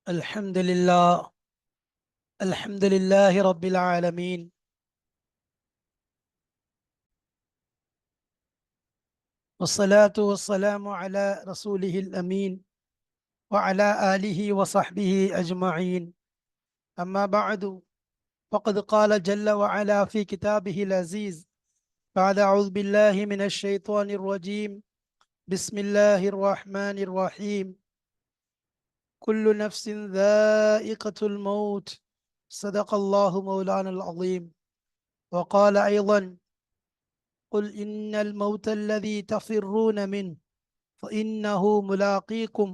الحمد لله. الحمد لله رب العالمين، والصلاة والسلام على رسوله الأمين وعلى آله وصحبه أجمعين. أما بعد، فقد قال جل وعلا في كتابه العزيز بعد أعوذ بالله من الشيطان الرجيم. بسم الله الرحمن الرحيم. كل نفس ذائقة الموت. صدق الله مولانا العظيم. وقال أيضا: قل إن الموت الذي تفرون منه فإنه ملاقيكم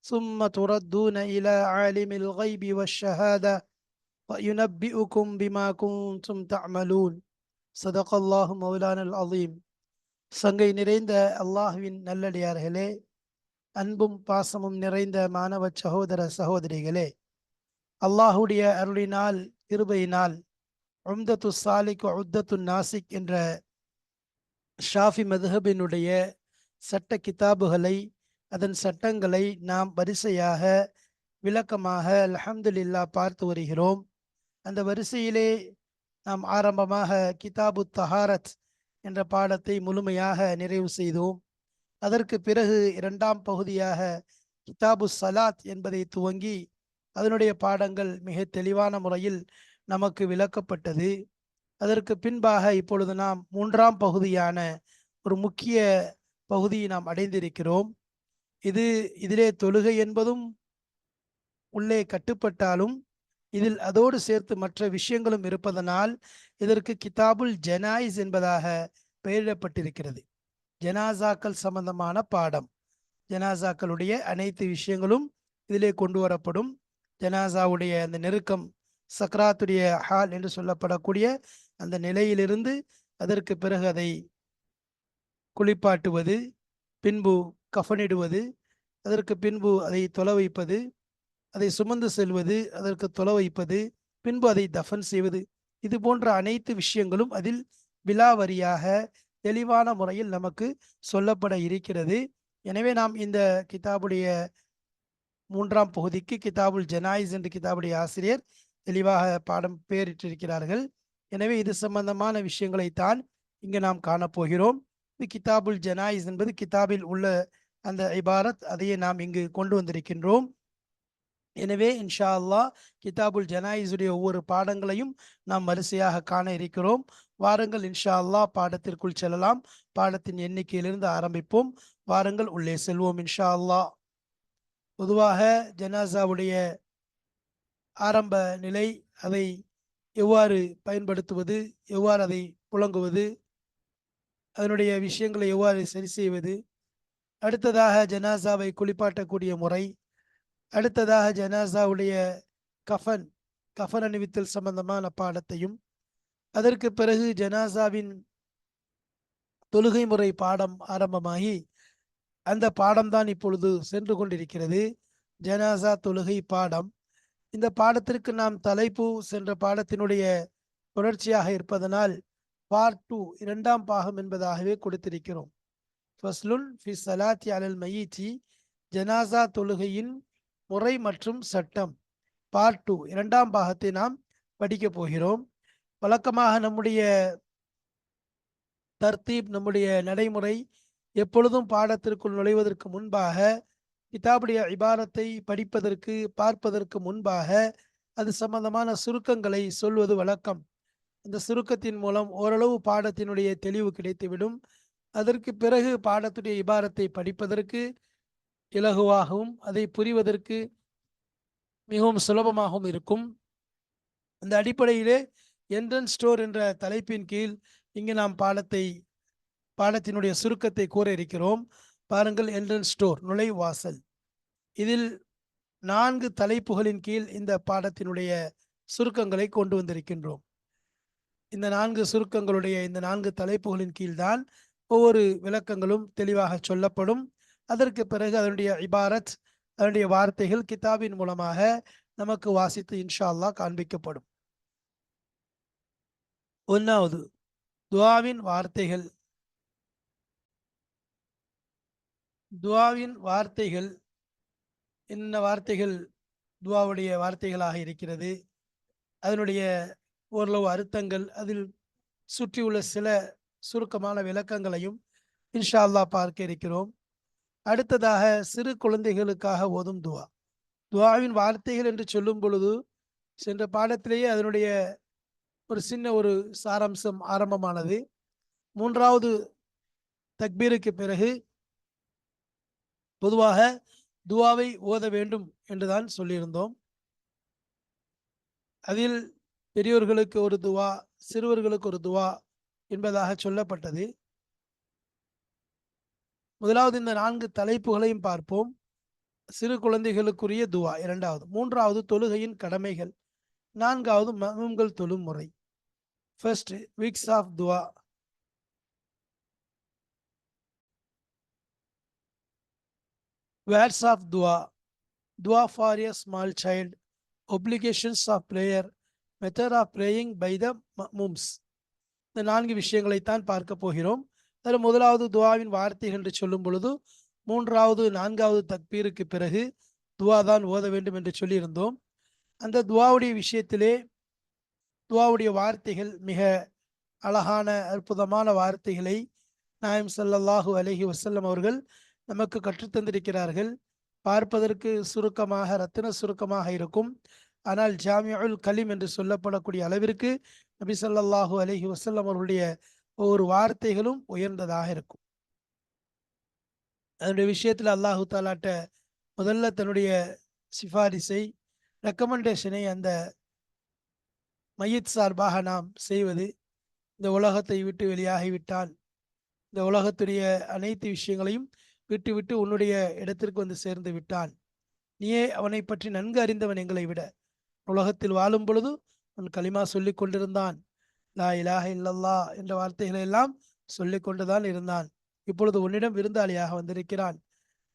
ثم تردون إلى عالم الغيب والشهادة وينبئكم بما كنتم تعملون. صدق الله مولانا العظيم. சங்கை நிறைந்த அல்லாஹ்வின் நல்லடியார்களே, அன்பும் பாசமும் நிறைந்த மாணவ சகோதர சகோதரிகளே, அல்லாஹுடைய அருளினால் கிருபையினால் உம்தத்து சாலிக் உத்தத்து நாசிக் என்ற ஷாஃபி மதுஹபினுடைய சட்ட கிதாபுகளை, அதன் சட்டங்களை நாம் வரிசையாக விளக்கமாக அல்ஹம்துலில்லா பார்த்து வருகிறோம். அந்த வரிசையிலே நாம் ஆரம்பமாக கிதாபு தஹாரத் என்ற பாடத்தை முழுமையாக நிறைவு செய்தோம். அதற்கு பிறகு இரண்டாம் பகுதியாக கிதாபு சலாத் என்பதை துவங்கி அதனுடைய பாடங்கள் மிக தெளிவான முறையில் நமக்கு விளக்கப்பட்டது. அதற்கு பின்பாக இப்பொழுது நாம் மூன்றாம் பகுதியான ஒரு முக்கிய பகுதியை நாம் அடைந்திருக்கிறோம். இதிலே தொழுகை என்பதும் உள்ளே கட்டுப்பட்டாலும் இதில் அதோடு சேர்த்து மற்ற விஷயங்களும் இருப்பதனால் இதற்கு கிதாபுல் ஜனாயிஸ் என்பதாக பெயரிடப்பட்டிருக்கிறது. ஜனாசாக்கள் சம்பந்தமான பாடம். ஜனாசாக்களுடைய அனைத்து விஷயங்களும் இதிலே கொண்டு வரப்படும். ஜனாசாவுடைய அந்த நெருக்கம், சக்ராத்துடைய ஹால் என்று சொல்லப்படக்கூடிய அந்த நிலையிலிருந்து அதற்கு பிறகு அதை குளிப்பாட்டுவது, பின்பு கஃனிடுவது, அதற்கு பின்பு அதை தொலை வைப்பது, அதை சுமந்து செல்வது, அதற்கு தொலை வைப்பது, பின்பு அதை தஃபன் செய்வது, இது போன்ற அனைத்து விஷயங்களும் அதில் விலாவரியாக தெளிவான முறையில் நமக்கு சொல்லப்பட இருக்கிறது. எனவே நாம் இந்த கிதாபுடைய மூன்றாம் பகுதிக்கு கிதாபுல் ஜனாயிஸ் என்று கிதாபுடைய ஆசிரியர் தெளிவாக பாடம் பெயரிட்டிருக்கிறார்கள். எனவே இது சம்பந்தமான விஷயங்களைத்தான் இங்கு நாம் காணப்போகிறோம். இது கிதாபுல் ஜனாயிஸ் என்பது கிதாபில் உள்ள அந்த இபாரத், அதையே நாம் இங்கு கொண்டு வந்திருக்கின்றோம். எனவே இன்ஷா அல்லாஹ் கிதாபுல் ஜனாயிஸுடைய ஒவ்வொரு பாடங்களையும் நாம் வரிசையாக காண இருக்கிறோம். வாருங்கள் இன்ஷா அல்லாஹ் பாடத்திற்குள் செல்லலாம். பாடத்தின் எண்ணிக்கையிலிருந்து ஆரம்பிப்போம். வாருங்கள் உள்ளே செல்வோம் இன்ஷா அல்லாஹ். பொதுவாக ஜனாசாவுடைய ஆரம்ப நிலை, அதை எவ்வாறு பயன்படுத்துவது, எவ்வாறு அதை புழங்குவது, அதனுடைய விஷயங்களை எவ்வாறு சரி செய்வது, அடுத்ததாக ஜனாசாவை குளிப்பாட்டக்கூடிய முறை, அடுத்ததாக ஜனாசாவுடைய கஃன் கஃன் அணிவித்தல் சம்பந்தமான பாடத்தையும், அதற்கு பிறகு ஜனாசாவின் தொழுகை முறை பாடம் ஆரம்பமாகி அந்த பாடம்தான் இப்பொழுது சென்று கொண்டிருக்கிறது, ஜனாசா தொழுகை பாடம். இந்த பாடத்திற்கு நாம் தலைப்பு சென்ற பாடத்தினுடைய தொடர்ச்சியாக இருப்பதனால் பார்ட் 2 இரண்டாம் பாகம் என்பதாகவே கொடுத்திருக்கிறோம். ஃபஸ்லுன் ஃபி ஸலாத்தி அலல் மய்யித்தி, ஜனாசா தொழுகையின் முறை மற்றும் சட்டம், பார்ட் 2 இரண்டாம் பாகத்தை நாம் படிக்க போகிறோம். வழக்கமாக நம்முடைய தர்தீப், நம்முடைய நடைமுறை, எப்பொழுதும் பாடத்திற்குள் நுழைவதற்கு முன்பாக கிதாபுடைய இபாரத்தை படிப்பதற்கு பார்ப்பதற்கு முன்பாக அது சம்பந்தமான சுருக்கங்களை சொல்வது வழக்கம். இந்த சுருக்கத்தின் மூலம் ஓரளவு பாடத்தினுடைய தெளிவு கிடைத்துவிடும். அதற்கு பிறகு பாடத்துடைய இபாரத்தை படிப்பதற்கு இலகுவாகவும் அதை புரிவதற்கு மிகவும் சுலபமாகவும் இருக்கும். அந்த அடிப்படையிலே என்ட்ரன்ஸ் ஸ்டோர் என்ற தலைப்பின் கீழ் இங்கு நாம் பாடத்தினுடைய சுருக்கத்தை கூற இருக்கிறோம். பாருங்கள், என்ட்ரன்ஸ் ஸ்டோர், நுழைவாசல். இதில் 4 தலைப்புகளின் கீழ் இந்த பாடத்தினுடைய சுருக்கங்களை கொண்டு வந்திருக்கின்றோம். இந்த 4 சுருக்கங்களுடைய இந்த 4 தலைப்புகளின் கீழ்தான் ஒவ்வொரு விளக்கங்களும் தெளிவாக சொல்லப்படும். அதற்கு பிறகு அதனுடைய இபாரத், அதனுடைய வார்த்தைகள் கிதாபின் மூலமாக நமக்கு வாசித்து இன்ஷா அல்லாஹ் காண்பிக்கப்படும். ஒன்றாவது, துஆவின் வார்த்தைகள். துஆவின் வார்த்தைகள் என்ன வார்த்தைகள் துவாவுடைய வார்த்தைகளாக இருக்கிறது. அதனுடைய ஓரளவு அர்த்தங்கள், அதில் சுற்றியுள்ள சில சுருக்கமான விளக்கங்களையும் இன்ஷா அல்லாஹ் பார்க்க இருக்கிறோம். அடுத்ததாக சிறு குழந்தைகளுக்காக ஓதும் துவா. துவாவின் வார்த்தைகள் என்று சொல்லும் பொழுது சென்ற பாடத்திலேயே அதனுடைய ஒரு சின்ன ஒரு சாராம்சம் ஆரம்பமானது. மூன்றாவது தக்பீருக்கு பிறகு பொதுவாக துவாவை ஓத வேண்டும் என்றுதான் சொல்லியிருந்தோம். அதில் பெரியோர்களுக்கு ஒரு துவா, சிறுவர்களுக்கு ஒரு துவா என்பதாக சொல்லப்பட்டது. முதலாவது இந்த 4 தலைப்புகளையும் பார்ப்போம். சிறு குழந்தைகளுக்குரிய துவா இரண்டாவது, மூன்றாவது தொழுகையின் கடமைகள், நான்காவது மஅ்மூம்கள் தொழும் முறை. ஃபர்ஸ்ட், வீக்ஸ் ஆஃப் துவா. வேர்ட்ஸ் ஆஃப் துவா. துவா for a small child. Obligations of prayer. Method of praying by the மஅ்மூம்ஸ். இந்த 4 விஷயங்களைத்தான் பார்க்க போகிறோம். அதில் முதலாவது துவாவின் வார்த்தைகள் என்று சொல்லும் பொழுது மூன்றாவது, நான்காவது தக்பீருக்கு பிறகு துவா தான் ஓத வேண்டும் என்று சொல்லியிருந்தோம். அந்த துவாவுடைய விஷயத்திலே துவாவுடைய வார்த்தைகள் மிக அழகான அற்புதமான வார்த்தைகளை நாயம் ஸல்லல்லாஹு அலைஹி வஸல்லம் அவர்கள் நமக்கு கற்றுத்தந்திருக்கிறார்கள். பார்ப்பதற்கு சுருக்கமாக, ரத்தின சுருக்கமாக இருக்கும். ஆனால் ஜாமிஉல் கலீம் என்று சொல்லப்படக்கூடிய அளவிற்கு நபி ஸல்லல்லாஹு அலைஹி வஸல்லம் அவர்களுடைய ஒவ்வொரு வார்த்தைகளும் உயர்ந்ததாக இருக்கும். அதனுடைய விஷயத்தில் அல்லாஹு தாலாட்ட முதல்ல தன்னுடைய சிபாரிசை, ரெக்கமெண்டேஷனை அந்த மையத் சார்பாக நாம் செய்வது. இந்த உலகத்தை விட்டு வெளியாகிவிட்டான், இந்த உலகத்துடைய அனைத்து விஷயங்களையும் விட்டு விட்டு உன்னுடைய இடத்திற்கு வந்து சேர்ந்து விட்டான், நீயே அவனை பற்றி நன்கு அறிந்தவன் எங்களை விட. உலகத்தில் வாழும் பொழுது அவன் கலிமா சொல்லி கொண்டிருந்தான், லா இலாஹ இல்லல்லா என்ற வார்த்தைகளை எல்லாம் சொல்லி கொண்டுதான் இருந்தான். இப்பொழுது உன்னிடம் விருந்தாளியாக வந்திருக்கிறான்.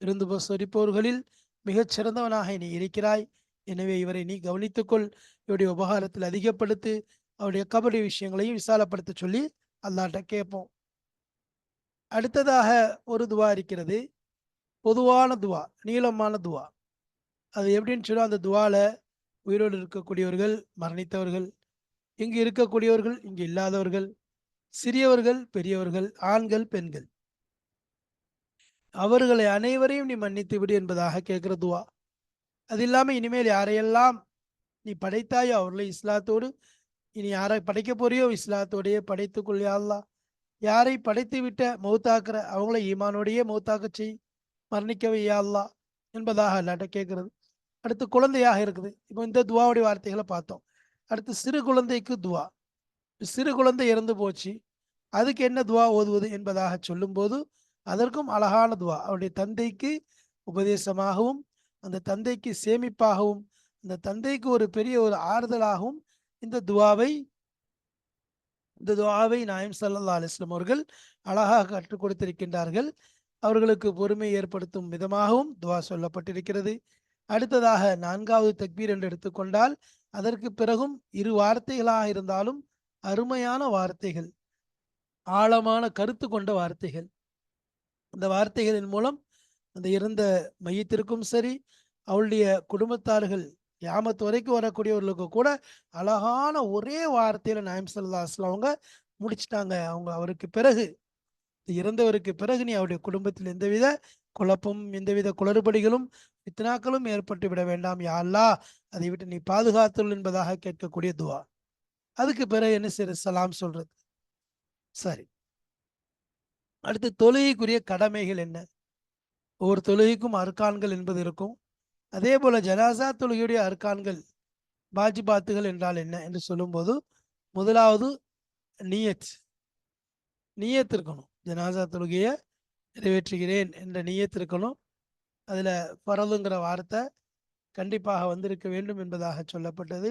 விருந்து சொரிப்பவர்களில் மிகச் சிறந்தவனாக நீ இருக்கிறாய். எனவே இவரை நீ கவனித்துக்கொள், இவருடைய உபகாரத்தில் அதிகப்படுத்து, அவருடைய கபடி விஷயங்களையும் விசாலப்படுத்த சொல்லி அல்லாட்ட கேட்போம். அடுத்ததாக ஒரு துவா இருக்கிறது, பொதுவான துவா, நீளமான துவா. அது எப்படின்னு சொன்னா, அந்த துவால உயிரோடு இருக்கக்கூடியவர்கள், மரணித்தவர்கள், இங்கு இருக்கக்கூடியவர்கள், இங்கு இல்லாதவர்கள், சிறியவர்கள், பெரியவர்கள், ஆண்கள், பெண்கள், அவர்களை அனைவரையும் நீ மன்னித்து விடு என்பதாக கேட்கிற துவா. அது இல்லாம இனிமேல் யாரையெல்லாம் நீ படைத்தாயோ அவர்களை இஸ்லாத்தோடு, இனி யாரை படைக்க போறியோ இஸ்லாத்தோடையே படைத்துக்கொள் யா அல்லாஹ். யாரை படைத்து விட்ட மௌத்தாக்குற அவங்கள ஈமானோடையே மௌத்தாக்க செய், மரணிக்கவே யா அல்லாஹ் என்பதாக அல்லாட்ட கேட்கறது. அடுத்து குழந்தையாக இருக்குது. இப்போ இந்த துவாவுடைய வார்த்தைகளை பார்த்தோம். அடுத்து சிறு குழந்தைக்கு துவா. சிறு குழந்தை இறந்து போச்சு, அதுக்கு என்ன துவா ஓதுவது என்பதாக சொல்லும்போது அதற்கும் அழகான துவா. அவருடைய தந்தைக்கு உபதேசமாகவும், அந்த தந்தைக்கு சேமிப்பாகவும், அந்த தந்தைக்கு ஒரு பெரிய ஒரு ஆறுதலாகவும் இந்த துவாவை நாயம் ஸல்லல்லாஹு அலைஹி வஸல்லம் அவர்கள் அழகாக கற்றுக் கொடுத்திருக்கின்றார்கள். அவர்களுக்கு பொறுமை ஏற்படுத்தும் விதமாகவும் துவா சொல்லப்பட்டிருக்கிறது. அடுத்ததாக 4வது தக்பீர் என்று எடுத்துக்கொண்டால் அதற்கு பிறகும் 2 வார்த்தைகளாக இருந்தாலும் அருமையான வார்த்தைகள், ஆழமான கருத்து கொண்ட வார்த்தைகள். அந்த வார்த்தைகளின் மூலம் அந்த இறந்த மையத்திற்கும் சரி, அவளுடைய குடும்பத்தார்கள் கியாமத் வரைக்கும் வரக்கூடியவர்களுக்கு கூட அழகான ஒரே வார்த்தையில நாயம் ஸல்லல்லாஹு அலைஹி வஸல்லம் அவங்க முடிச்சிட்டாங்க. அவங்க அவருக்கு பிறகு, இறந்தவருக்கு பிறகு நீ அவருடைய குடும்பத்தில் எந்தவித குழப்பமும், எந்தவித குளறுபடிகளும், ஃபித்னாக்களும் ஏற்பட்டு விட வேண்டாம் யா அல்லாஹ், அதை விட்டு நீ பாதுகாத்துள் என்பதாக கேட்கக்கூடிய துவா. அதுக்கு பிறகு என்ன செய்யறது? சலாம் சொல்றது. சரி, அடுத்து தொழுகைக்குரிய கடமைகள் என்ன? ஒவ்வொரு தொழுகைக்கும் அர்கான்கள் என்பது இருக்கும். அதே போல ஜனாசா தொழுகையுடைய அர்கான்கள், வாஜிபாத்துகள் என்றால் என்ன என்று சொல்லும்போது, முதலாவது நியத். நியத் இருக்கணும். ஜனாசா தொழுகையை நிறைவேற்றுகிறேன் என்ற நியத் இருக்கணும். அதுல ஃபரலுங்கிற வார்த்தை கண்டிப்பாக வந்திருக்க வேண்டும் என்பதாக சொல்லப்பட்டது.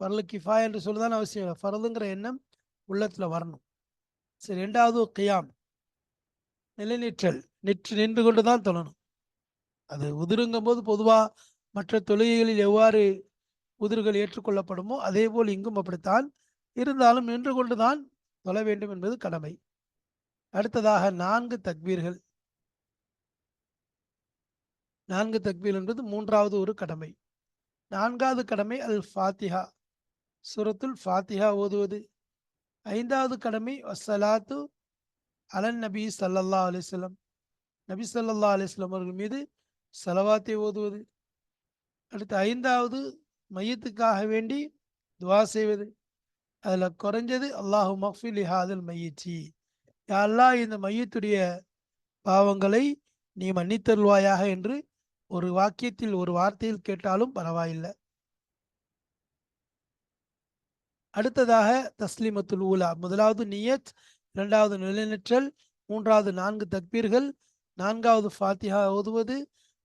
ஃபர்லு கிஃபாயா என்று சொல்லுதான் அவசியம் இல்லை, ஃபரலுங்கிற எண்ணம் உள்ளத்துல வரணும். சரி, 2வது கியாம், நிலைநிற்றல். நின்று கொண்டுதான் தொழணும். அது உதிருங்கும் போது பொதுவா மற்ற தொழுகைகளில் எவ்வாறு உதிர்கள் ஏற்றுக்கொள்ளப்படுமோ அதே போல் இங்கும் அப்படித்தான். இருந்தாலும் நின்று கொண்டுதான் தொழ வேண்டும் என்பது கடமை. அடுத்ததாக 4 தக்பீர்கள். 4 தக்பீர் என்பது 3வது ஒரு கடமை. 4வது கடமை அல் ஃபாத்திஹா, சூரத்துல் ஃபாத்திஹா ஓதுவது. 5வது கடமை வஸ்ஸலாத்து அலன் நபி ஸல்லல்லாஹு அலைஹி வஸல்லம், நபி ஸல்லல்லாஹு அலைஹி வஸல்லம் அவர்கள் மீது ஸலவாத்தை ஓதுவது. அடுத்து 5வது மையத்துக்காக வேண்டி துவா செய்வது. அதுல குறைஞ்சது அல்லாஹு மக்ஃபிர் லிஹாதில் மையிச்சி, யா அல்லாஹ் இந்த மையத்துடைய பாவங்களை நீ மன்னித்தருள்வாயாக என்று ஒரு வாக்கியத்தில் ஒரு வார்த்தையில் கேட்டாலும் பரவாயில்லை. அடுத்ததாக தஸ்லீமத்துல் ஊலா, முதலாவது நியத், 2வது நிலைநிற்றல், 3வது 4 தக்பீர்கள், 4வது ஃபாத்திஹா ஓதுவது,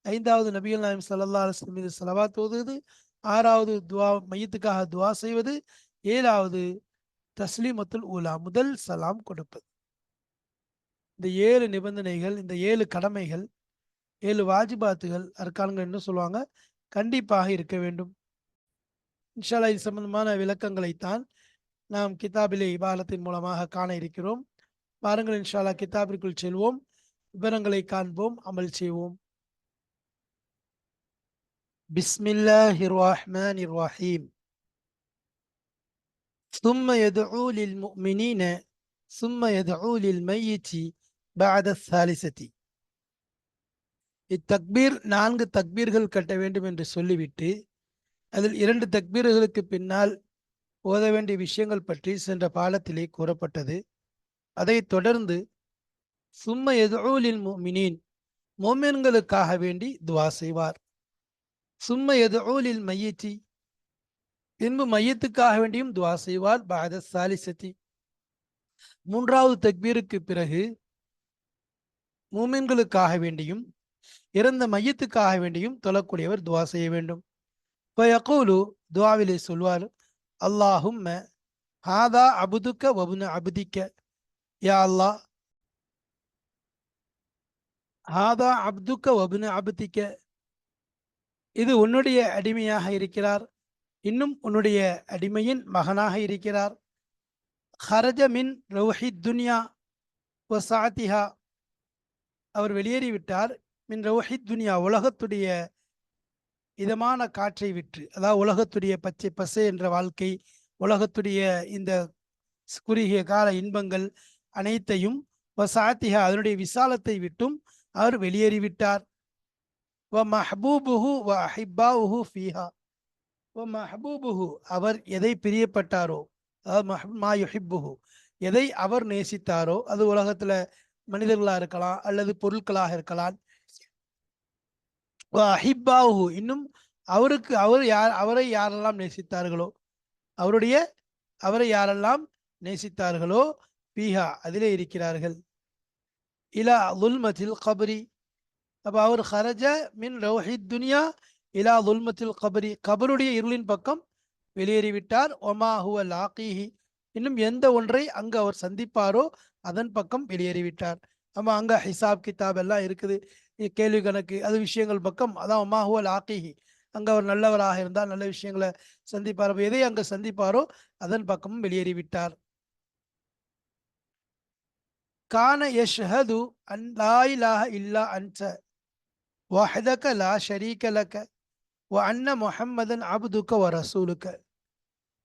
5வது நபிகள் நாயகம் ஸல்லல்லாஹு அலைஹி வஸல்லம் மீது ஸலவாத் ஓதுவது, 6வது துவா மையத்துக்காக துவா செய்வது, 7வது தஸ்லீமத்துல் ஊலா முதல் சலாம் கொடுப்பது. இந்த 7 நிபந்தனைகள், இந்த 7 கடமைகள், 7 வாஜிபாத்துகள், அர்கான்கள் என்ன சொல்லுவாங்க, கண்டிப்பாக இருக்க வேண்டும். இன்ஷா அல்லாஹ் இது சம்பந்தமான விளக்கங்களைத்தான் நாம் கிதாபிலே இபாரத்தின் மூலமாக காண இருக்கிறோம். பாருங்கள், இன்ஷா அல்லாஹ் கிதாபிற்குள் செல்வோம், விவரங்களை காண்போம், அமல் செய்வோம். பிஸ்மில்லாஹிர் ரஹ்மானிர் ரஹீம். ثم يدعو للمؤمنين ثم يدعو للميت بعد الثالثة. இத்தக்பீர் 4 தக்பீர்கள் கட்ட வேண்டும் என்று சொல்லிவிட்டு அதில் 2 தக்பீர்களுக்கு பின்னால் ஓத வேண்டிய விஷயங்கள் பற்றி சென்ற பாடத்திலே கூறப்பட்டது. அதைத் தொடர்ந்து சும்ம யதுஊ லில் முஃமினீன், மோமின்களுக்காக வேண்டி துவா செய்வார். சும்ம யதுஊ லில் மையித்தி, பின்பு மையத்துக்காக வேண்டியும் துவா செய்வார். பஅத ஸாலிஸத்தி, 3வது தக்பீருக்கு பிறகு மூமின்களுக்காக வேண்டியும் இறந்த மையத்துக்காக வேண்டியும் தொழக்கூடியவர் துவா செய்ய வேண்டும். ஃபயகூலு, துவாவிலே சொல்வார், அல்லாஹும்ம ஹாதா அபுதுக்க வபுன அபுதிக்க, யா அல்லாஹ், ஹாதா அப்துக்க வபுன அபுதிக்க, இது உன்னுடைய அடிமையாக இருக்கிறார், இன்னும் உன்னுடைய அடிமையின் மகனாக இருக்கிறார். ஹரஜ மின் ரௌஹித் துன்யா வ சாத்திஹா, அவர் வெளியேறிவிட்டார். மின் ரௌஹித் துன்யா, உலகத்துடைய இதமான காற்றை விற்று, அதாவது உலகத்துடைய பச்சை பசை என்ற வாழ்க்கை, உலகத்துடைய இந்த குறுகிய கால இன்பங்கள் அனைத்தையும், வ சாத்திஹா, அதனுடைய விசாலத்தை விட்டும் அவர் வெளியேறிவிட்டார். வ மஹ்பூபுஹு வ அஹிப்பாவுஹு ஃபீஹா, வ மஹ்பூபுஹு, அவர் எதை பிரியப்பட்டாரோ, அதாவது மா யுஹிப்புஹு, எதை அவர் நேசித்தாரோ, அது உலகத்துல மனிதர்களாக இருக்கலாம் அல்லது பொருட்களாக இருக்கலாம். வ அஹிப்பாவுஹு, இன்னும் அவருக்கு அவரை யாரெல்லாம் நேசித்தார்களோ, அவரை யாரெல்லாம் நேசித்தார்களோ, பீஹா, அதிலே இருக்கிறார்கள். இலா லுல்மத்தில் கபரி, அப்ப அவர் ஹரஜ மின் ரௌஹித் துன்யா இலா லுல்மத்தில் கபரி, கபருடைய இருளின் பக்கம் வெளியேறிவிட்டார். ஒமா ஹுவ லாகீஹி, இன்னும் எந்த ஒன்றை அங்கு அவர் சந்திப்பாரோ அதன் பக்கம் வெளியேறிவிட்டார். ஆமா, அங்க ஹிசாப் கிதாப் எல்லாம் இருக்குது, கேள்வி கணக்கு, அது விஷயங்கள் பக்கம், அதான் ஒமா ஹுவ லாகீஹி, அங்க அவர் நல்லவராக இருந்தால் நல்ல விஷயங்களை சந்திப்பார். எதை அங்க சந்திப்பாரோ அதன் பக்கமும் வெளியேறிவிட்டார். கான யஷ்ஹது அன் லா இலாஹ இல்லா அன்த வஹ்தக லா ஷரீக லக வ அன்ன முஹம்மதன் அப்துக வ ரசூலுக.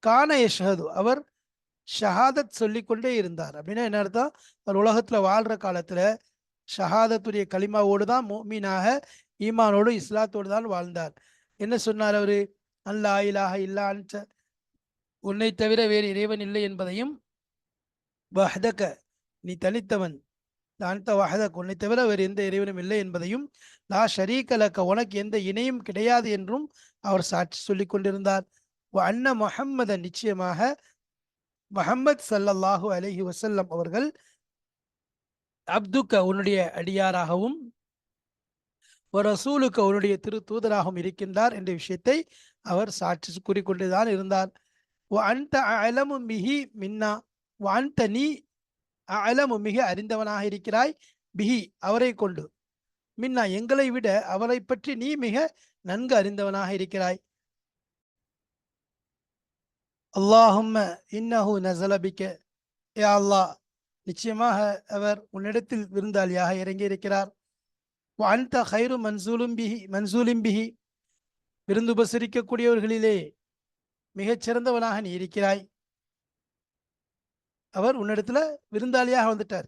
கான யஷ்ஹது, அவர் ஷஹாதத் சொல்லிக்கொண்டே இருந்தார். அப்படின்னா என்ன அர்த்தம், அவர் உலகத்துல வாழ்ற காலத்துல ஷஹாதத்துடைய கலிமாவோடு தான், முஃமினாக ஈமானோடு இஸ்லாத்தோடு தான் வாழ்ந்தார். என்ன சொன்னார் அவரு, அல்லா இலாஹ இல்லா அன்த, உன்னை தவிர வேறு இறைவன் இல்லை என்பதையும், வஹ்தக, நீ தனித்தவன், அன்த வஹதக், உன்னை தவிர வேறு எந்த இறைவனும் இல்லை என்பதையும், லா ஷரீக லக, உனக்கு எந்த இணையும் கிடையாது என்றும் அவர் சாட்சி சொல்லிக் கொண்டிருந்தார். அன்ன முஹம்மதன், நிச்சயமாக முஹம்மத் ஸல்லல்லாஹு அலைஹி வஸல்லம் அவர்கள், அப்துக்க, உன்னுடைய அடியாராகவும், ஒரு ரசூலுக்கு, உன்னுடைய திரு தூதராகவும் இருக்கின்றார் என்ற விஷயத்தை அவர் சாட்சி கூறிக்கொண்டுதான் இருந்தார். அன்த அலமு மிஹி மின்னா, அன்த, நீ அலமு, மிக அறிந்தவனாக இருக்கிறாய், பிஹி, அவரை கொண்டு, மின்னா, எங்களை விட அவரை பற்றி நீ மிக நன்கு அறிந்தவனாக இருக்கிறாய். அல்லாஹும்ம இன்னஹு நஸல பிக, யா அல்லாஹ், நிச்சயமாக அவர் உன்னிடத்தில் விருந்தாளியாக இறங்கி இருக்கிறார். அன்த கைரு மன்சூலிம் பிஹி, விருந்து உபசரிக்கக்கூடியவர்களிலே மிகச்சிறந்தவனாக நீ இருக்கிறாய். அவர் உன்னிடத்துல விருந்தாளியாக வந்துட்டார்.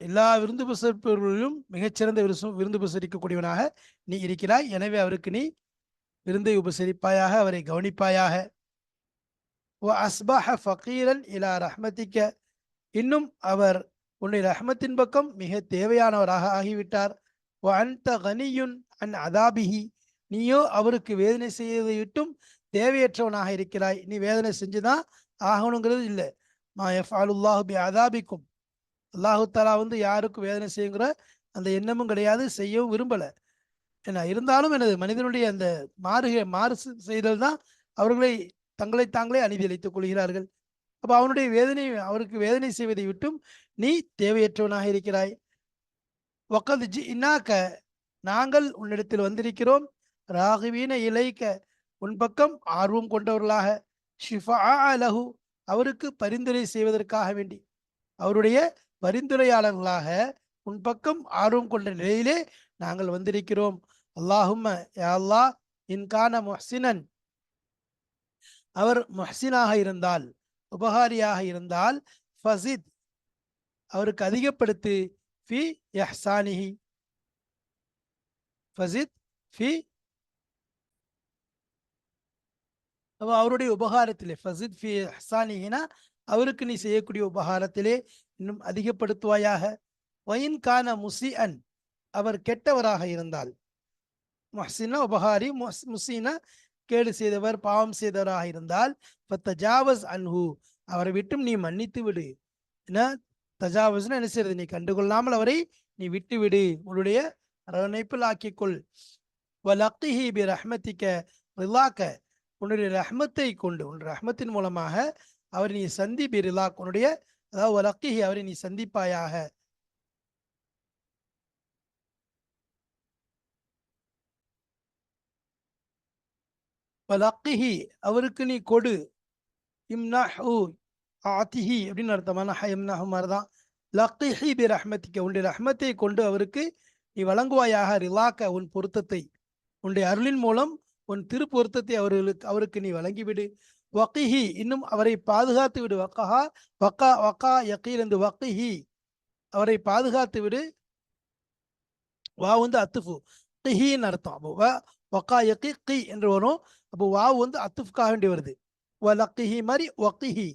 எல்லா விருந்து உபசரிப்பவர்களிலும் மிகச்சிறந்த விருந்து உபசரிக்கக்கூடியவனாக நீ இருக்கிறாய். எனவே அவருக்கு நீ விருந்தை உபசரிப்பாயாக, அவரை கவனிப்பாயாக. அஸ்பஹ ஃபகீரன் இலா ரஹ்மதிக்க, இன்னும் அவர் உன்னுடைய ரஹ்மத்தின் பக்கம் மிக தேவையானவராக ஆகிவிட்டார். அன்த கனியுன் அன் அதாபிஹி, நீயோ அவருக்கு வேதனை செய்வதை விட்டும் தேவையற்றவனாக இருக்கிறாய். நீ வேதனை செஞ்சுதான் ஆகணுங்கிறது இல்லை. மா யஃஅலுல்லாஹு பி அதாபிக்கும், அல்லாஹு தாலா யாருக்கும் வேதனை செய்யுங்கிற அந்த எண்ணமும் கிடையாது, செய்யவும் விரும்பலை. ஏன்னா இருந்தாலும் எனது மனிதனுடைய அந்த மாறு செய்தல் தான் அவர்களை தங்களை தாங்களே அநீதி அளித்துக் கொள்கிறார்கள். அப்போ அவனுடைய வேதனை, அவருக்கு வேதனை செய்வதை விட்டும் நீ தேவையற்றவனாக இருக்கிறாய். வக்கது ஜிஇனாக, நாங்கள் உன்னிடத்தில் வந்திருக்கிறோம். ராகிவீன இலைக்க, உன் பக்கம் ஆர்வம் கொண்டவர்களாக. ஷிஃபா லஹு, அவருக்கு பரிந்துரை செய்வதற்காக வேண்டி, அவருடைய பரிந்துரையாளர்களாக உன் பக்கம் ஆர்வம் கொண்ட நிலையிலே நாங்கள் வந்திருக்கிறோம். அல்லாஹும்ம யா அல்லாஹ், இன்கான முஹ்சினன், அவர் முஹ்சினாக இருந்தால், உபகாரியாக இருந்தால், ஃபசித், அவருக்கு அதிகப்படுத்து, ஃபி இஹ்சானிஹி, ஃபசித் ஃபி, அவருடைய உபகாரத்திலே, ஃபசித் ஃபி இஹ்சானிஹினா அவருக்கு நீ செய்யக்கூடிய உபகாரத்திலே இன்னும் அதிகப்படுத்துவாயாக. வயின் கான முசிஅன், அவர் கெட்டவராக இருந்தால், முஹ்சினா உபகாரி, முசீனா கேடு செய்தவர், பாவம் செய்தவராக இருந்தால், ஃபத்தஜாவஸ் அன்ஹு, அவரை விட்டும் நீ மன்னித்து விடு. ஏன்னா தஜாவஸ்னா என்ன செய்யறது, நீ கண்டுகொள்ளாமல் அவரை நீ விட்டு விடு, உன்னுடைய அரவணைப்பில் ஆக்கிக்கொள். வலக்கிஹி பி ரஹ்மத்திக்க ரிலாக்க, உன்னுடைய ரஹ்மத்தை கொண்டு, உன் ரஹ்மத்தின் மூலமாக அவரை நீ சந்தி பி ரிலாக், உன்னுடைய அதாவது வலக்கிஹி, அவரை நீ சந்திப்பாயாக. வலக்கிஹி, அவருக்கு நீ கொடு. இம்னஹு ஆத்திஹி அப்படின்னு அர்த்தமான இம்னஹு மாதிரிதான். லக்கிஹி பி ரஹ்மத்திக்க, உன்னுடைய ரஹ்மத்தை கொண்டு அவருக்கு நீ வழங்குவாயாக. ரிலாக்க, உன் பொருத்தத்தை, உன்னுடைய அருளின் மூலம் உன் திருப்பொருத்தத்தை அவருக்கு நீ வழங்கிவிடு. வக்கிஹி, இன்னும் அவரை பாதுகாத்து விடு. வக்கஹா வக்கா வக்கா யக்கீல், என்று வக்கிஹி, அவரை பாதுகாத்து விடு. வா அத்துஃபு, கிஹின்னு அர்த்தம். அப்போ வக்கா யக்கி கி என்று வரும். அப்போ வாவு அத்துஃப்காக வேண்டி வருது. வலக்கிஹி மாதிரி வக்கிஹி,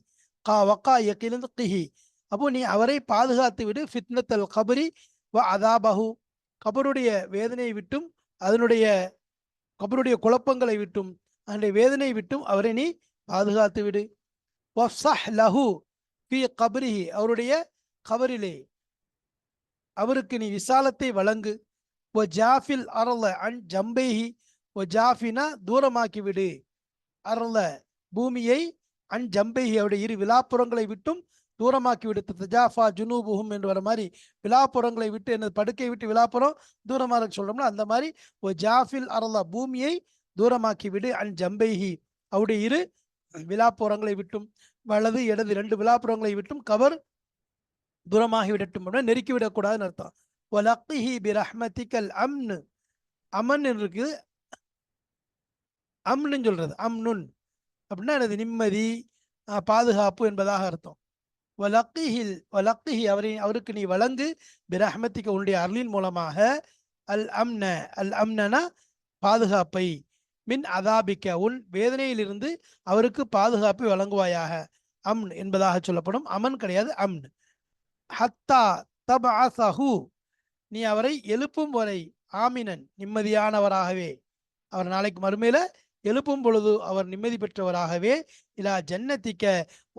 கா வக்கா யக்கீலிருந்து கிஹி. அப்போ நீ அவரை பாதுகாத்து விடு. ஃபித்னத்தல் கபரி வ அதாபஹு, கபருடைய வேதனையை விட்டும், அதனுடைய கபருடைய குழப்பங்களை விட்டும், அதனுடைய வேதனை விட்டும் அவரை நீ பாதுகாத்து விடு. வஃப்ஸஹ் லஹு ஃபி கபரிஹி, அவருடைய கபரிலே அவருக்கு நீ விசாலத்தை வழங்கு. ஒ ஜாஃபில் அரல அன் ஜம்பைஹி, ஒ ஜாஃபினா தூரமாக்கி விடு. அரல பூமியை, அன் ஜம்பைஹி அவருடைய இரு விழாப்புறங்களை விட்டும் தூரமாக்கி விடு. தஜாஃபா ஜுனூபுஹும் என்று வர மாதிரி, விழாப்புறங்களை விட்டு, என்ன படுக்கை விட்டு விழாப்புறம் தூரமாக சொல்றோம்னா அந்த மாதிரி, ஒ ஜாஃபில் அரல பூமியை தூரமாக்கி விடு. அன் ஜம்பைஹி, அவருடைய இரு விழாப்புறங்களை விட்டும், வலது இடது ரெண்டு விழாப்புறங்களை விட்டும் கவர் தூரமாகி விடட்டும், நெருக்கி விடக்கூடாதுன்னு அர்த்தம். வலக்கிஹி பி ரஹ்மத்திக்கல் அம்னு, அமன் இருக்குது, அம்னு சொல்றது, அம்னுன் அப்படின்னா எனது நிம்மதி, பாதுகாப்பு என்பதாக அர்த்தம். வலக்கிஹி, அவருக்கு நீ வழங்கு. பிரஹ்மத்திக்க, உன்னுடைய அருளின் மூலமாக. அல் அம்ன, அல் அம்னனா பாதுகாப்பை. மின் அதாபிக்க, உன் வேதனையிலிருந்து அவருக்கு பாதுகாப்பை வழங்குவாயாக. அம்ன் என்பதாக சொல்லப்படும், அமன் கிடையாது, அம்ன். ஹத்தா தபஅஸஹு, நீ அவரை எழுப்பும் வரை, ஆமினன் நிம்மதியானவராகவே, அவர் நாளைக்கு மறுமையில எழுப்பும் பொழுது அவர் நிம்மதி பெற்றவராகவே. இலா ஜன்னத்திக்க,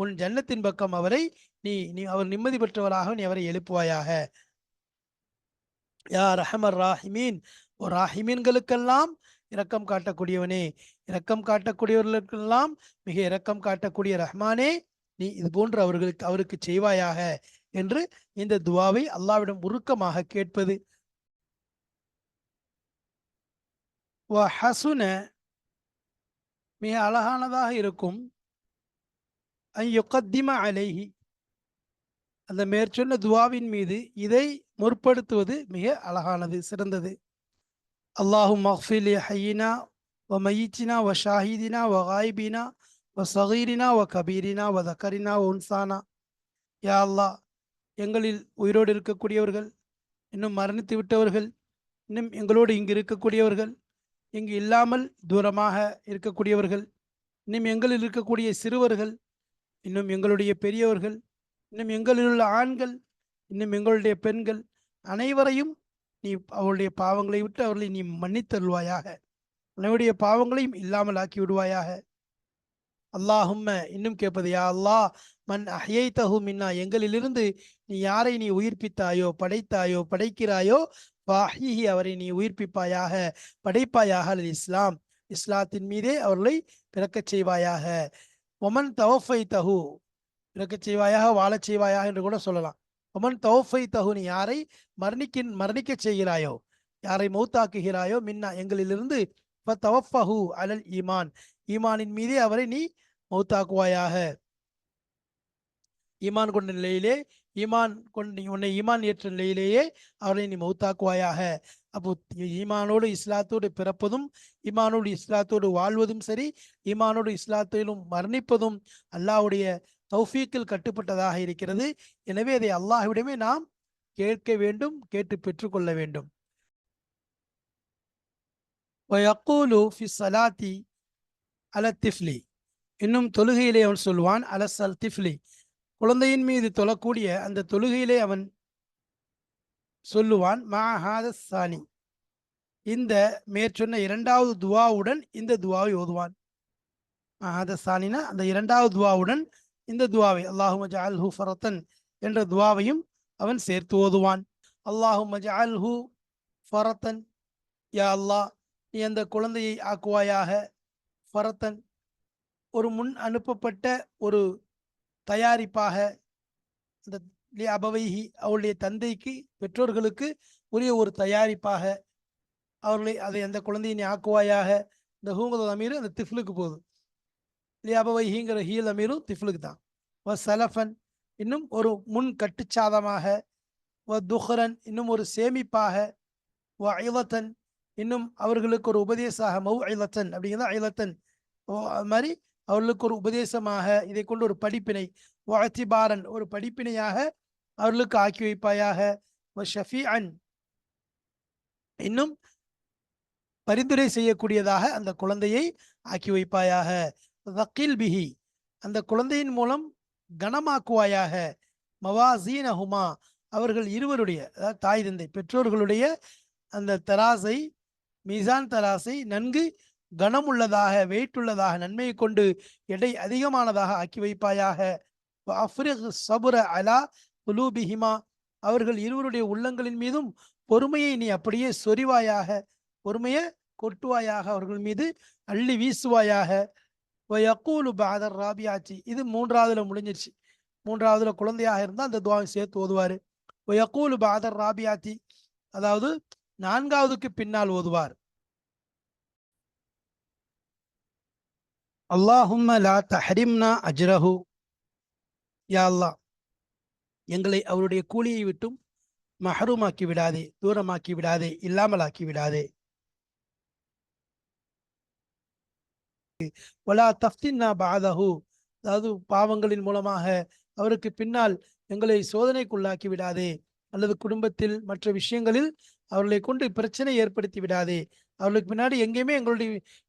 உன் ஜன்னத்தின் பக்கம் அவரை நீ அவர் நிம்மதி பெற்றவராக நீ அவரை எழுப்புவாயாக. யா ரஹமர் ராஹிமீன், ஓ ராஹிமீன்களுக்கெல்லாம் இரக்கம் காட்டக்கூடியவனே, இரக்கம் காட்டக்கூடியவர்களுக்கெல்லாம் மிக இரக்கம் காட்டக்கூடிய ரஹ்மானே, நீ இது போன்று அவருக்கு செய்வாயாக என்று இந்த துவாவை அல்லாஹ்விடம் உருக்கமாக கேட்பது. வ ஹசுன, மிக அழகானதாக இருக்கும். அன் யுகத்திம அலைஹி, அந்த மேற்சொன்ன துவாவின் மீது இதை முற்படுத்துவது மிக அழகானது, சிறந்தது. அல்லாஹும் மக்ஃபில் ஹையினா وميتنا وشاهدنا وغائبنا وصغيرنا وكبيرنا وذكرنا وأنثانا. யா அல்லாஹ், எங்களில் உயிரோடு இருக்கக்கூடியவர்கள், இன்னும் மரணித்து விட்டவர்கள், இன்னும் எங்களோடு இங்கு இருக்கக்கூடியவர்கள், இங்கு இல்லாமல் தூரமாக இருக்கக்கூடியவர்கள், இன்னும் எங்களில் இருக்கக்கூடிய சிறுவர்கள், இன்னும் எங்களுடைய பெரியவர்கள், இன்னும் எங்களில் உள்ள ஆண்கள், இன்னும் எங்களுடைய பெண்கள் அனைவரையும் நீ அவருடைய பாவங்களை விட்டு அவர்களை நீ மன்னித்தருள்வாயாக. அவனுடைய பாவங்களையும் இல்லாமல் ஆக்கி விடுவாயாக. அல்லாஹும்ம, இன்னும் கேட்பது, யா அல்லாஹ், மன் அஹ்யைதஹு மின்னா, எங்களிலிருந்து நீ யாரை நீ உயிர்ப்பித்தாயோ, படைத்தாயோ, படைக்கிறாயோ, ஃபஅஹ்யிஹி, அவரை நீ உயிர்ப்பிப்பாயாக, படைப்பாயாக, அல் இஸ்லாம், இஸ்லாத்தின் மீதே அவர்களை பிறக்கச் செய்வாயாக. ஒமன் தவஃபைதஹு, பிறக்கச் செய்வாயாக, வாழச் செய்வாயாக என்று கூட சொல்லலாம். ஒமன் தவஃபைதஹு, நீ யாரை மரணிக்க செய்கிறாயோ, யாரை மௌத்தாக்குகிறாயோ, மின்னா, எங்களிலிருந்து, ஃபதவஃபஹு அலல் ஈமான், ஈமானின் மீதே அவரை நீ மௌத்தாக்குவாயாக. ஈமான் கொண்ட நிலையிலே, உன்னை ஈமான் ஏற்ற நிலையிலேயே அவரை நீ மௌத்தாக்குவாயாக. அப்போ ஈமானோடு இஸ்லாத்தோடு பிறப்பதும், ஈமானோடு இஸ்லாத்தோடு வாழ்வதும் சரி, ஈமானோடு இஸ்லாத்திலும் மரணிப்பதும் அல்லாஹ்வுடைய தௌஃபீக்கில் கட்டுப்பட்டதாக இருக்கிறது. எனவே அதை அல்லாஹ்விடமே நாம் கேட்க வேண்டும், கேட்டு பெற்றுக்கொள்ள வேண்டும். வயக்கூலு ஃபி ஸலாத்தி அல திஃப்லி, இன்னும் தொழுகையிலே அவன் சொல்வான், அலசல் திஃப்லி, குழந்தையின் மீது தொழக்கூடிய அந்த தொழுகையிலே அவன் சொல்லுவான், மஹாத சானி, இந்த மேற்சொன்ன இரண்டாவது துவாவுடன் இந்த துவாவை ஓதுவான். மஹாத சானினா அந்த இரண்டாவது துவாவுடன் இந்த துவாவை, அல்லாஹும்ம ஜஅல்ஹு ஃபரத்தன் என்ற துவாவையும் அவன் சேர்த்து ஓதுவான். அல்லாஹும்ம ஜஅல்ஹு ஃபரத்தன், யா அல்லாஹ், நீ அந்த குழந்தையை ஆக்குவாயாக, ஃபரத்தன், ஒரு முன் அனுப்பப்பட்ட ஒரு தயாரிப்பாக, அந்த அபவைஹி, அவருடைய தந்தைக்கு, பெற்றோர்களுக்கு உரிய ஒரு தயாரிப்பாக அதை அந்த குழந்தையை நீ ஆக்குவாயாக. இந்த ஹூங்கல் அமீரு அந்த திஃப்லுக்கு போகுது. அபவைஹிங்கிற ஹீல் அமீரும் திஃப்லுக்கு தான். வ சலஃபன், இன்னும் ஒரு முன் கட்டுச்சாதமாக. வ துஹ்ரன், இன்னும் ஒரு சேமிப்பாக. வ ஐலத்தன், இன்னும் அவர்களுக்கு ஒரு உபதேசமாக. மவ் ஐலத்தன் அப்படிங்கிறத ஐலத்தன், அது மாதிரி அவர்களுக்கு ஒரு உபதேசமாக, இதை கொண்டு ஒரு படிப்பினை. வஅத்திபாரன், ஒரு படிப்பினையாக அவர்களுக்கு ஆக்கி வைப்பாயாக. ஷஃபீஅன், இன்னும் பரிந்துரை செய்யக்கூடியதாக அந்த குழந்தையை ஆக்கி வைப்பாயாக. தக்கில் பிஹி, அந்த குழந்தையின் மூலம் கனமாக்குவாயாக. மவாசீனஹுமா, அவர்கள் இருவருடைய, அதாவது தாய் தந்தை பெற்றோர்களுடைய அந்த தராசை, மீசான் தராசை நன்கு கனமுள்ளதாக, வெயிட்டுள்ளதாக, நன்மையை கொண்டு எடை அதிகமானதாக ஆக்கி வைப்பாயாக. அஃப்ரிக் சபுர அலா குலூபிஹிமா, அவர்கள் இருவருடைய உள்ளங்களின் மீதும் பொறுமையை நீ அப்படியே சொரிவாயாக, பொறுமையை கொட்டுவாயாக, அவர்கள் மீது அள்ளி வீசுவாயாக. வயக்கூலு பஅதர் ராபியாச்சி, இது மூன்றாவதுல முடிஞ்சிருச்சு. மூன்றாவதுல குழந்தையாக இருந்தால் அந்த துவாவை சேர்த்து ஓதுவார். வயக்கூலு பஅதர் ராபியாத்தி, அதாவது நான்காவதுக்கு பின்னால் ஓதுவார். அல்லாஹும்ம லா தஹரிம்னா அஜ்ரஹு, யா அல்லாஹ், எங்களை அவருடைய கூலியை விட்டும் மஹரூமாக்கி விடாதே, தூரமாக்கி விடாதே, இல்லாமலாக்கி விடாதே. வலா தஃப்தின்னா பஅதஹு, அதாவது பாவங்களின் மூலமாக அவருக்கு பின்னால் எங்களை சோதனைக்குள்ளாக்கி விடாதே, அல்லது குடும்பத்தில் மற்ற விஷயங்களில் அவர்களை கொண்டு பிரச்சனை ஏற்படுத்தி விடாதே. அவர்களுக்கு பின்னாடி எங்கேயுமே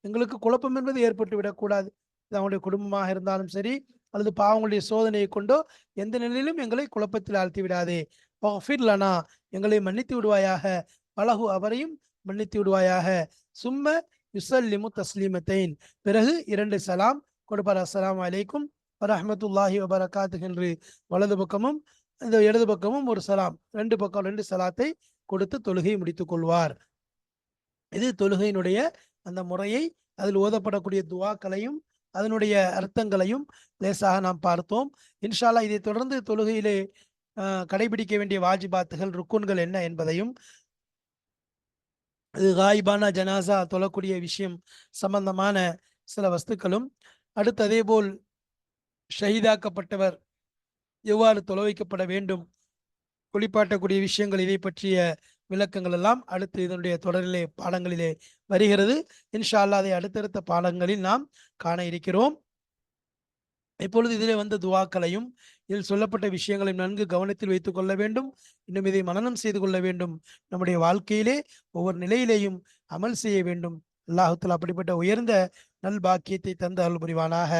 எங்களுக்கு குழப்பம் என்பது ஏற்பட்டு விடக்கூடாது. இது அவங்களுடைய குடும்பமாக இருந்தாலும் சரி, அல்லது பாவங்களுடைய சோதனையை கொண்டோ எந்த நிலையிலும் எங்களை குழப்பத்தில் ஆழ்த்தி விடாதே. வஃபிர் லனா, எங்களை மன்னித்து விடுவாயாக. பலகு, அவரையும் மன்னித்து விடுவாயாக. சும்ம யுசல்லிமு தஸ்லீமத்தைன், பிறகு 2 சலாம் கொடுப்பார். அஸ்ஸலாமு அலைக்கும் வரஹ்மத்துல்லாஹி வபரகாத்துஹு என்று வலது பக்கமும் இந்த இடது பக்கமும் ஒரு சலாம், 2 பக்கம் 2 சலாத்தை கொடுத்து தொழுகை முடித்துக் கொள்வார். இது தொழுகையினுடைய அந்த முறையை, அதில் ஓதப்படக்கூடிய துவாக்களையும் அதனுடைய அர்த்தங்களையும் லேசாக நாம் பார்த்தோம். இன்ஷா அல்லாஹ் இதை தொடர்ந்து தொழுகையிலே கடைபிடிக்க வேண்டிய வாஜிபாத்துகள், ருக்குன்கள் என்ன என்பதையும், இது காயிபான ஜனாசா தொழக்கூடிய விஷயம் சம்பந்தமான சில வஸ்துக்களும், அடுத்து அதேபோல் ஷஹீதாக்கப்பட்டவர் எவ்வாறு தொலை வைக்கப்பட வேண்டும், குளிப்பாட்டக்கூடிய விஷயங்கள், இதை பற்றிய விளக்கங்கள் எல்லாம் அடுத்து இதனுடைய தொடரிலே பாடங்களிலே வருகிறது. இன்ஷா அல்லாஹ் அதை அடுத்தடுத்த பாடங்களில் நாம் காண இருக்கிறோம். இப்பொழுது இதிலே வந்த துஆக்களையும் இதில் சொல்லப்பட்ட விஷயங்களையும் நன்கு கவனத்தில் வைத்துக் கொள்ள வேண்டும். இன்னும் இதை மனனம் செய்து கொள்ள வேண்டும். நம்முடைய வாழ்க்கையிலே ஒவ்வொரு நிலையிலேயும் அமல் செய்ய வேண்டும். அல்லாஹ் தஆலா அப்படிப்பட்ட உயர்ந்த நல் பாக்கியத்தை தந்து அருள் புரிவானாக.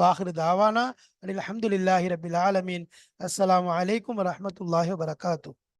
வாஹிரு தாவானா அனில் அல்ஹம்துலில்லாஹி ரப்பில் ஆலமீன். அஸ்ஸலாமு அலைக்கும் வரஹ்மத்துல்லாஹி வபரகாத்துஹு.